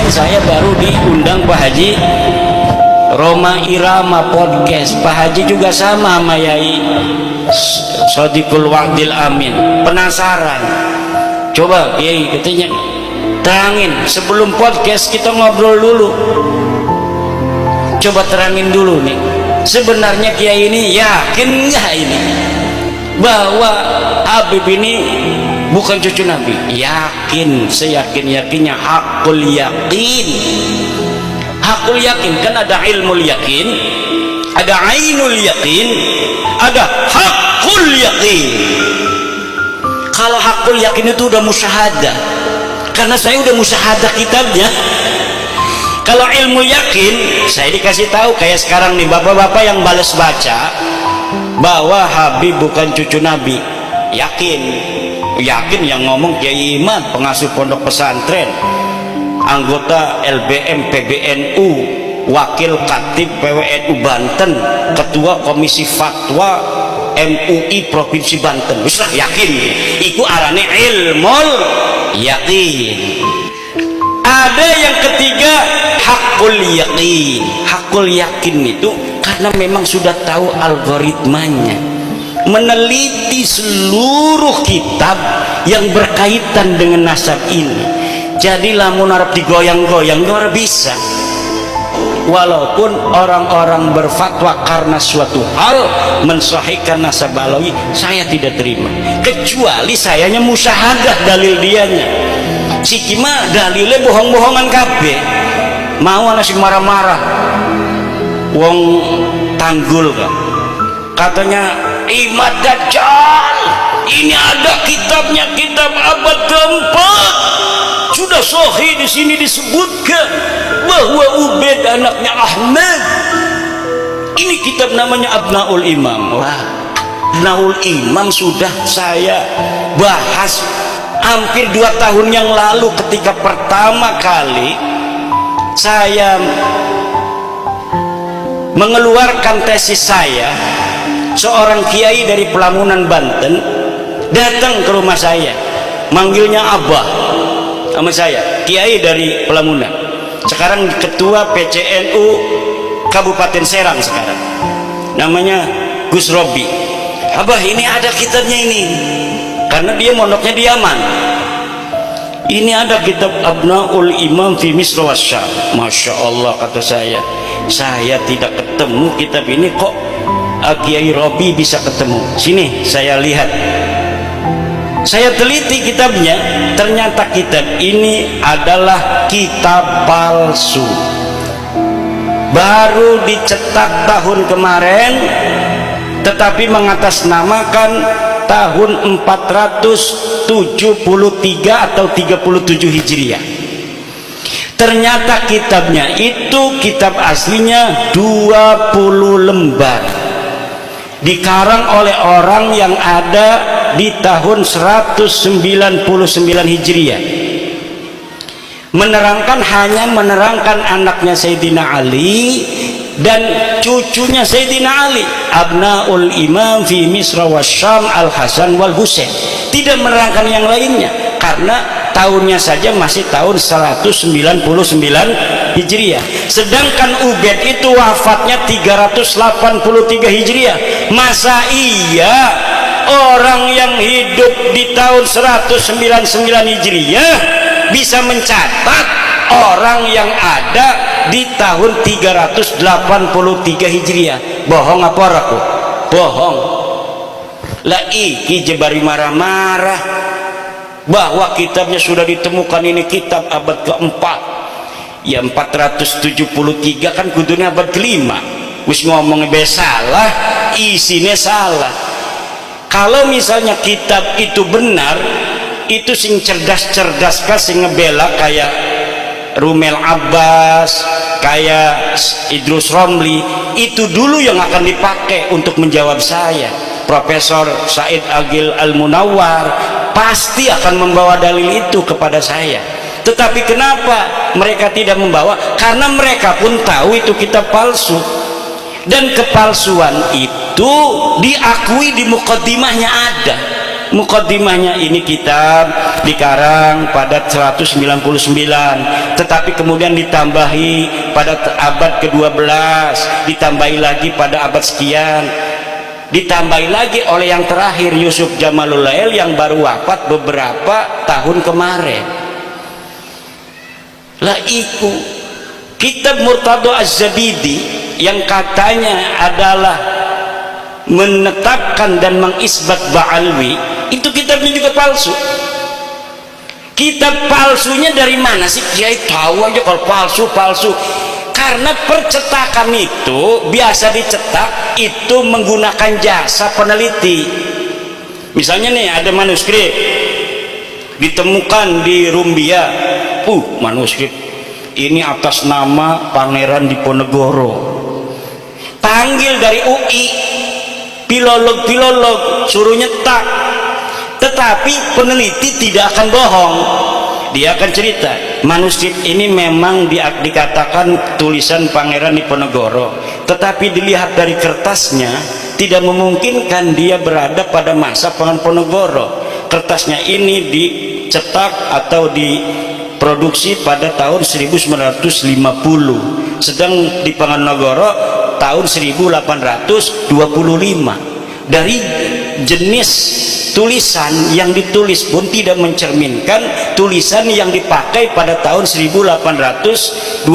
saya baru diundang Pak Haji Roma Irama podcast. Pak Haji juga sama Yai Sodikul Wa'dil Amin. Penasaran, coba Yai katanya terangin sebelum podcast, kita ngobrol dulu, coba terangin dulu nih, sebenarnya Kiai ini yakin nggak ini bahwa Habib ini bukan cucu Nabi? Yakin, seyakin-yakinnya, hakul yakin. Hakul yakin kan ada ilmul yakin, ada ainul yakin, ada hakul yakin. Kalau hakul yakin itu udah musyahadah, karena saya udah musyahadah kitabnya. Kalau ilmu yakin, saya dikasih tahu kayak sekarang nih bapak-bapak yang balas baca bahwa Habib bukan cucu Nabi. Yakin, yakin yang ngomong Kiai Iman, pengasuh pondok pesantren, anggota LBM PBNU, wakil katib PWNU Banten, ketua komisi fatwa MUI Provinsi Banten. Bisa yakin, itu arane ilmul yakin. Ada yang ketiga, hakul yakin. Hakul yakin itu karena memang sudah tahu algoritmanya, meneliti seluruh kitab yang berkaitan dengan nasab ini. Jadi lamun arep digoyang-goyang luar bisa. Walaupun orang-orang berfatwa karena suatu hal mensahihkan nasab alawi, saya tidak terima, kecuali sayanya musyahadah dalil dianya. Si Kima dalilnya bohong-bohongan kabeh, mau nasi marah-marah wong Tanggul kan katanya Imad Dajjal ini ada kitabnya, kitab abad keempat, sudah sahih di sini disebutkan bahwa Ubaid anaknya Ahmad. Ini kitab namanya Abnaul Imam. Wah, Abnaul Imam sudah saya bahas hampir 2 tahun yang lalu ketika pertama kali saya mengeluarkan tesis saya. Seorang kiai dari Pelamunan Banten datang ke rumah saya, manggilnya Abah sama saya, kiai dari Pelamunan, sekarang ketua PCNU Kabupaten Serang sekarang, namanya Gus Robi. Abah, ini ada kitabnya ini, karena dia mondoknya di Yaman. Ini ada kitab Abnaul Imam fi Misr wa Syam. Masya Allah, kata saya tidak ketemu kitab ini, kok Kiai Robi bisa ketemu. Sini saya lihat, saya teliti kitabnya, ternyata kitab ini adalah kitab palsu, baru dicetak tahun kemarin, tetapi mengatasnamakan tahun 473 atau 37 Hijriah. Ternyata kitabnya itu kitab aslinya 20 lembar, dikarang oleh orang yang ada di tahun 199 Hijriah, hanya menerangkan anaknya Sayyidina Ali dan cucunya Sayyidina Ali, Abnaul Imam fi Misra wa Syam Al-Hasan wal Husain. Tidak menerangkan yang lainnya karena tahunnya saja masih tahun 199 Hijriah, sedangkan Ubaid itu wafatnya 383 Hijriah. Masa iya orang yang hidup di tahun 199 Hijriah bisa mencatat orang yang ada di tahun 383 Hijriah? Bohong apa aku? Bohong. Lah iki jebari marah-marah bahwa kitabnya sudah ditemukan, ini kitab abad keempat. Ya 473 kan kudunya abad kelima. Wis ngomongnya salah, isinya salah. Kalau misalnya kitab itu benar, itu sing cerdas-cerdas kan sing ngebela kayak Rumel Abbas, kayak Idrus Romli, itu dulu yang akan dipakai untuk menjawab saya. Profesor Said Agil Al-Munawwar pasti akan membawa dalil itu kepada saya. Tetapi kenapa mereka tidak membawa? Karena mereka pun tahu itu kitab palsu, dan kepalsuan itu diakui di mukaddimahnya ada. mukaddimahnya ini kitab dikarang pada 199, tetapi kemudian ditambahi pada abad ke-12, ditambahi lagi pada abad sekian, ditambahi lagi oleh yang terakhir Yusuf Jamalul Lail yang baru wafat beberapa tahun kemarin. Lah iku kitab Murtadho Az-Zabidi yang katanya adalah menetapkan dan mengisbat Ba'alwi, itu kitabnya juga palsu. Kitab palsunya dari mana sih? Kiai tahu aja kalau palsu. Karena percetakan itu biasa dicetak itu menggunakan jasa peneliti. Misalnya nih ada manuskrip ditemukan di Rumbia, manuskrip ini atas nama Pangeran Diponegoro, panggil dari UI, pilolog suruh nyetak. Tetapi peneliti tidak akan bohong, dia akan cerita manuskrip ini memang dikatakan tulisan Pangeran Diponegoro, tetapi dilihat dari kertasnya tidak memungkinkan dia berada pada masa Pangeran Diponegoro. Kertasnya ini dicetak atau diproduksi pada tahun 1950, sedang di Panganogoro tahun 1825. Dari jenis tulisan yang ditulis pun tidak mencerminkan tulisan yang dipakai pada tahun 1825.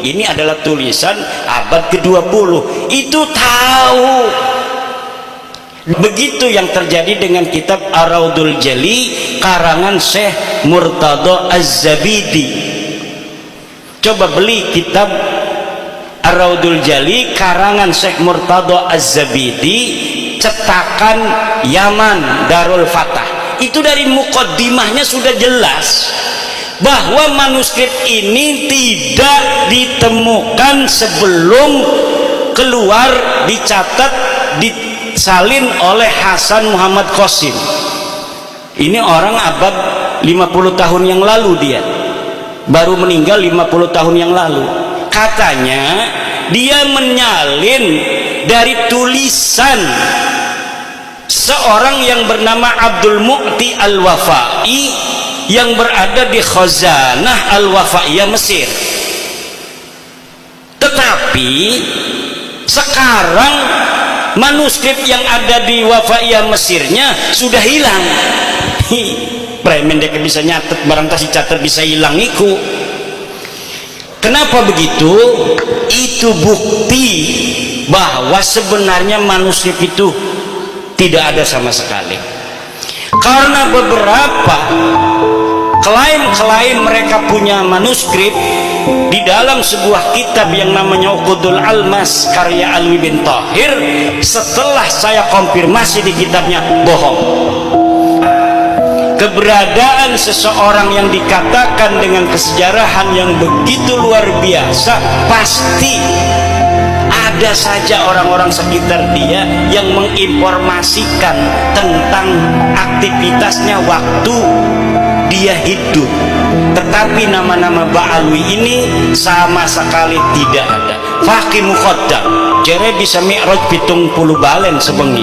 Ini adalah tulisan abad ke-20. Itu tahu. Begitu yang terjadi dengan kitab Ar-Raudul Jali karangan Syekh Murtadho Az-Zabidi. Coba beli kitab Ar-Raudul Jali karangan Syekh Murtadho Az-Zabidi, cetakan Yaman Darul Fatah. Itu dari mukaddimahnya sudah jelas bahwa manuskrip ini tidak ditemukan sebelum keluar, dicatat, disalin oleh Hasan Muhammad Qasim. Ini orang abad 50 tahun yang lalu, dia baru meninggal 50 tahun yang lalu. Katanya dia menyalin dari tulisan seorang yang bernama Abdul Mu'ti Al-Wafai yang berada di Khazanah Al-Wafaiyah Mesir. Tetapi sekarang manuskrip yang ada di Wafaiyah Mesirnya sudah hilang. Premen dia bisa nyatet, barang kasih catat bisa hilang iku. Kenapa begitu? Itu bukti bahwa sebenarnya manuskrip itu tidak ada sama sekali. Karena beberapa klaim mereka punya manuskrip di dalam sebuah kitab yang namanya Uqudul Almas karya Alwi bin Thahir, setelah saya konfirmasi di kitabnya bohong. Keberadaan seseorang yang dikatakan dengan kesejarahan yang begitu luar biasa, pasti ada saja orang-orang sekitar dia yang menginformasikan tentang aktivitasnya waktu dia hidup. Tetapi nama-nama Ba'alwi ini sama sekali tidak ada. Faqih Mukhaddam jere bisa mi'raj 70 balen sebengi.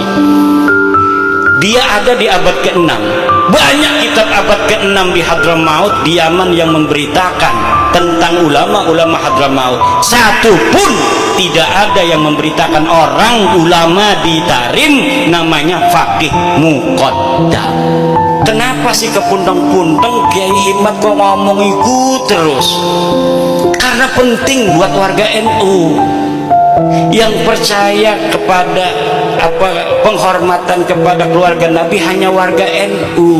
Dia ada di abad ke-6. Banyak kitab abad ke-6 di Hadramaut di Yaman yang memberitakan tentang ulama-ulama Hadramaut. Satu pun tidak ada yang memberitakan orang ulama di Tarim namanya Faqih Muqaddam. Kenapa sih kepundeng-pundeng Kiai Himmat kok ngomong itu terus? Karena penting buat warga NU yang percaya kepada penghormatan kepada keluarga Nabi hanya warga NU.